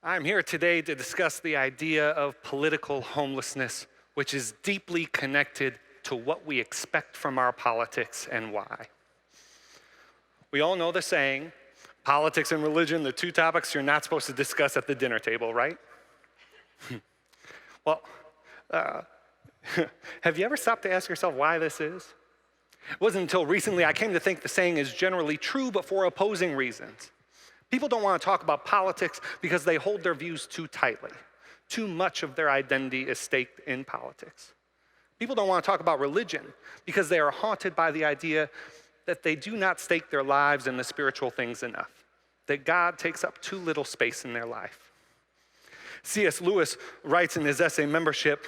I'm here today to discuss the idea of political homelessness, which is deeply connected to what we expect from our politics and why. We all know the saying, politics and religion, the two topics you're not supposed to discuss at the dinner table, right? Well, have you ever stopped to ask yourself why this is? It wasn't until recently I came to think the saying is generally true, but for opposing reasons. People don't want to talk about politics because they hold their views too tightly. Too much of their identity is staked in politics. People don't want to talk about religion because they are haunted by the idea that they do not stake their lives in the spiritual things enough, that God takes up too little space in their life. C.S. Lewis writes in his essay, Membership,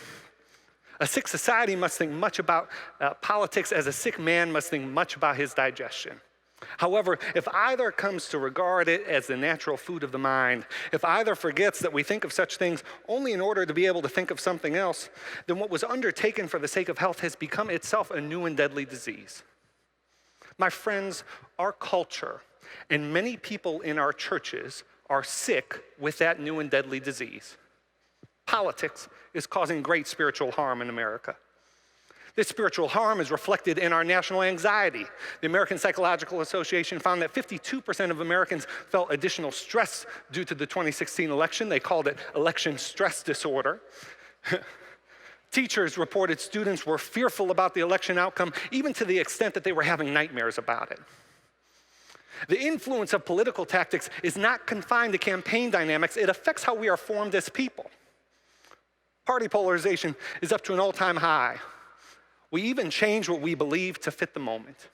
a sick society must think much about politics as a sick man must think much about his digestion. However, if either comes to regard it as the natural food of the mind, if either forgets that we think of such things only in order to be able to think of something else, then what was undertaken for the sake of health has become itself a new and deadly disease. My friends, our culture and many people in our churches are sick with that new and deadly disease. Politics is causing great spiritual harm in America. This spiritual harm is reflected in our national anxiety. The American Psychological Association found that 52% of Americans felt additional stress due to the 2016 election. They called it election stress disorder. Teachers reported students were fearful about the election outcome, even to the extent that they were having nightmares about it. The influence of political tactics is not confined to campaign dynamics. It affects how we are formed as people. Party polarization is up to an all-time high. We even change what we believe to fit the moment.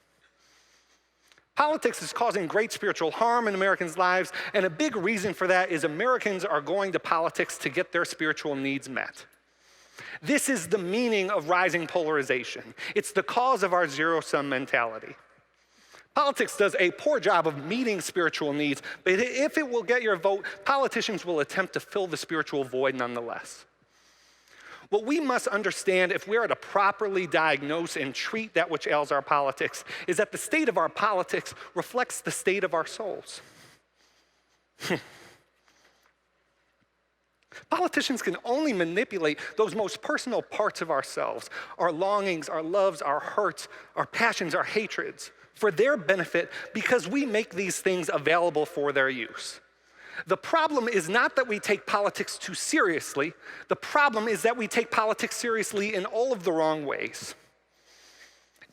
Politics is causing great spiritual harm in Americans' lives, and a big reason for that is Americans are going to politics to get their spiritual needs met. This is the meaning of rising polarization. It's the cause of our zero-sum mentality. Politics does a poor job of meeting spiritual needs, but if it will get your vote, politicians will attempt to fill the spiritual void nonetheless. What we must understand if we are to properly diagnose and treat that which ails our politics is that the state of our politics reflects the state of our souls. Politicians can only manipulate those most personal parts of ourselves, our longings, our loves, our hurts, our passions, our hatreds, for their benefit because we make these things available for their use. The problem is not that we take politics too seriously. The problem is that we take politics seriously in all of the wrong ways.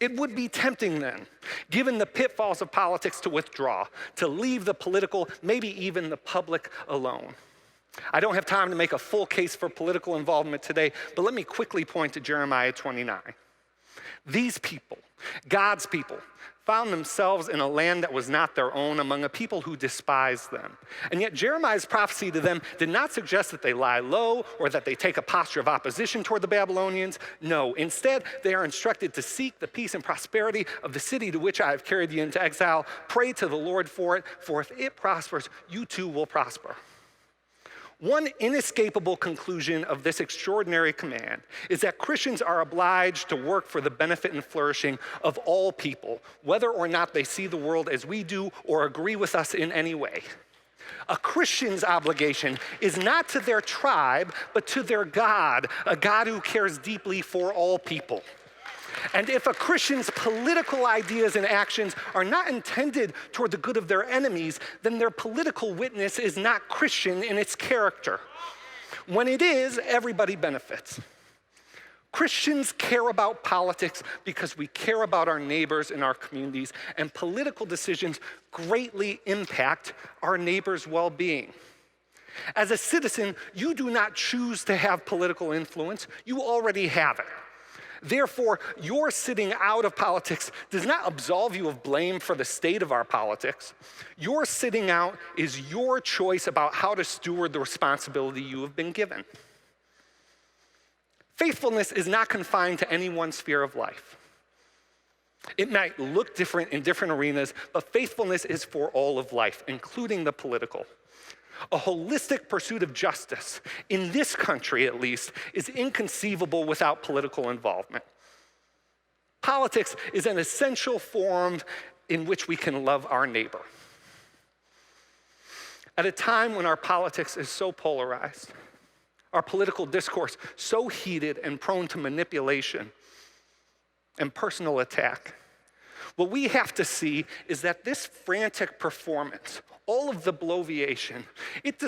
It would be tempting then, given the pitfalls of politics, to withdraw, to leave the political, maybe even the public alone. I don't have time to make a full case for political involvement today, but let me quickly point to Jeremiah 29. These people, God's people, found themselves in a land that was not their own, among a people who despised them. And yet Jeremiah's prophecy to them did not suggest that they lie low or that they take a posture of opposition toward the Babylonians. No, instead, they are instructed to seek the peace and prosperity of the city to which I have carried you into exile. Pray to the Lord for it, for if it prospers, you too will prosper. One inescapable conclusion of this extraordinary command is that Christians are obliged to work for the benefit and flourishing of all people, whether or not they see the world as we do or agree with us in any way. A Christian's obligation is not to their tribe, but to their God, a God who cares deeply for all people. And if a Christian's political ideas and actions are not intended toward the good of their enemies, then their political witness is not Christian in its character. When it is, everybody benefits. Christians care about politics because we care about our neighbors and our communities, and political decisions greatly impact our neighbors' well-being. As a citizen, you do not choose to have political influence, you already have it. Therefore, your sitting out of politics does not absolve you of blame for the state of our politics. Your sitting out is your choice about how to steward the responsibility you have been given. Faithfulness is not confined to any one sphere of life. It might look different in different arenas, but faithfulness is for all of life, including the political. A holistic pursuit of justice, in this country at least, is inconceivable without political involvement. Politics is an essential form in which we can love our neighbor. At a time when our politics is so polarized, our political discourse so heated and prone to manipulation and personal attack, what we have to see is that this frantic performance, all of the bloviation, it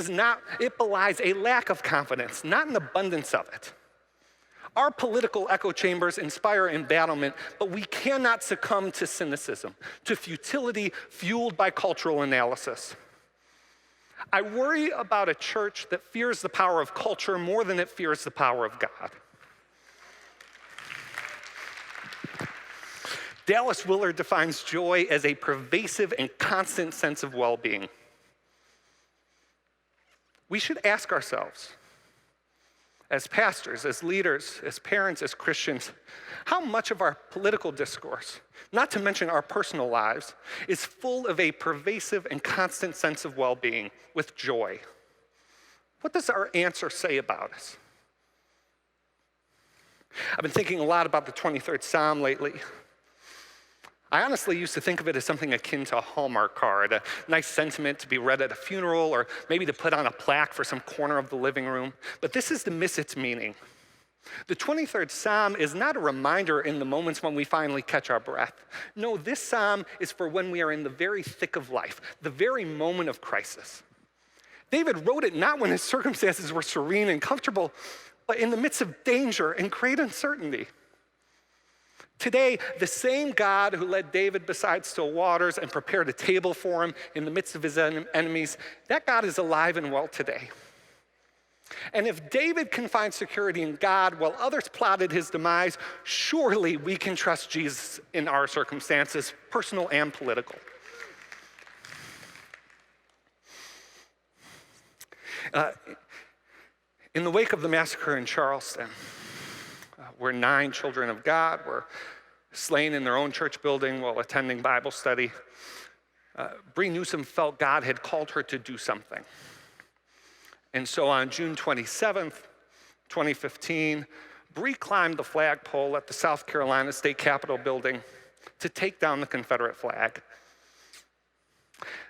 belies a lack of confidence, not an abundance of it. Our political echo chambers inspire embattlement, but we cannot succumb to cynicism, to futility fueled by cultural analysis. I worry about a church that fears the power of culture more than it fears the power of God. Dallas Willard defines joy as a pervasive and constant sense of well-being. We should ask ourselves, as pastors, as leaders, as parents, as Christians, how much of our political discourse, not to mention our personal lives, is full of a pervasive and constant sense of well-being with joy? What does our answer say about us? I've been thinking a lot about the 23rd Psalm lately. I honestly used to think of it as something akin to a Hallmark card, a nice sentiment to be read at a funeral or maybe to put on a plaque for some corner of the living room. But this is to miss its meaning. The 23rd Psalm is not a reminder in the moments when we finally catch our breath. No, this psalm is for when we are in the very thick of life, the very moment of crisis. David wrote it not when his circumstances were serene and comfortable, but in the midst of danger and great uncertainty. Today, the same God who led David beside still waters and prepared a table for him in the midst of his enemies, that God is alive and well today. And if David can find security in God while others plotted his demise, surely we can trust Jesus in our circumstances, personal and political. In the wake of the massacre in Charleston, where 9 children of God were slain in their own church building while attending Bible study, Bree Newsom felt God had called her to do something. And so on June 27th, 2015, Bree climbed the flagpole at the South Carolina State Capitol building to take down the Confederate flag.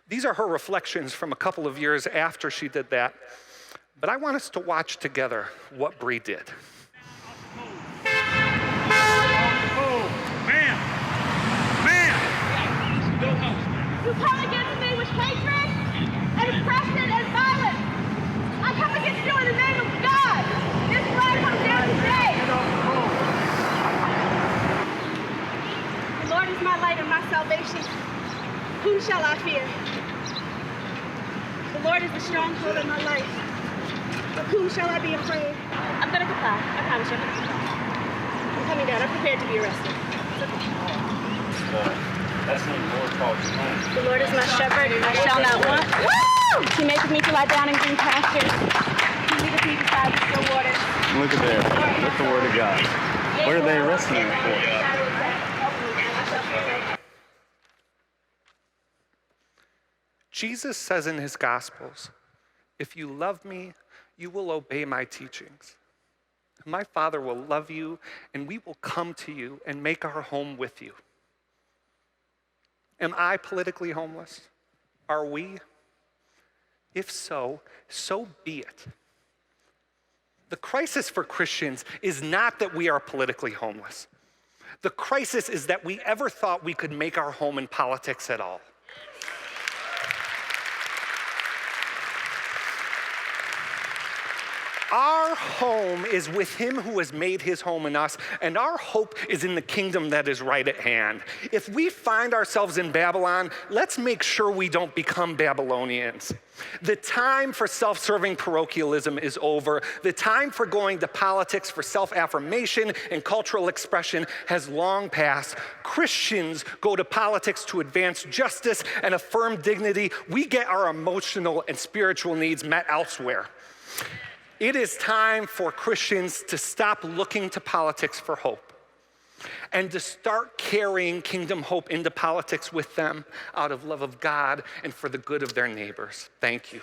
These are her reflections from a couple of years after she did that, but I want us to watch together what Bree did. You come against me with hatred and oppression and violence. I come against you in the name of God. This flag comes down today. The Lord is my light and my salvation. Whom shall I fear? The Lord is the stronghold of my life. Of whom shall I be afraid? I'm going to comply. I promise you I'm going to comply. I'm coming down. I'm prepared to be arrested. That's not more called home. The Lord is my shepherd, I shall not want. Woo! He maketh me to lie down in green pastures. He leadeth me beside the still waters. Look at there. Look the word of God. What are they arresting him for? Jesus says in his Gospels, if you love me, you will obey my teachings. My Father will love you, and we will come to you and make our home with you. Am I politically homeless? Are we? If so, so be it. The crisis for Christians is not that we are politically homeless. The crisis is that we ever thought we could make our home in politics at all. Our home is with him who has made his home in us, and our hope is in the kingdom that is right at hand. If we find ourselves in Babylon, let's make sure we don't become Babylonians. The time for self-serving parochialism is over. The time for going to politics for self-affirmation and cultural expression has long passed. Christians go to politics to advance justice and affirm dignity. We get our emotional and spiritual needs met elsewhere. It is time for Christians to stop looking to politics for hope and to start carrying kingdom hope into politics with them out of love of God and for the good of their neighbors. Thank you.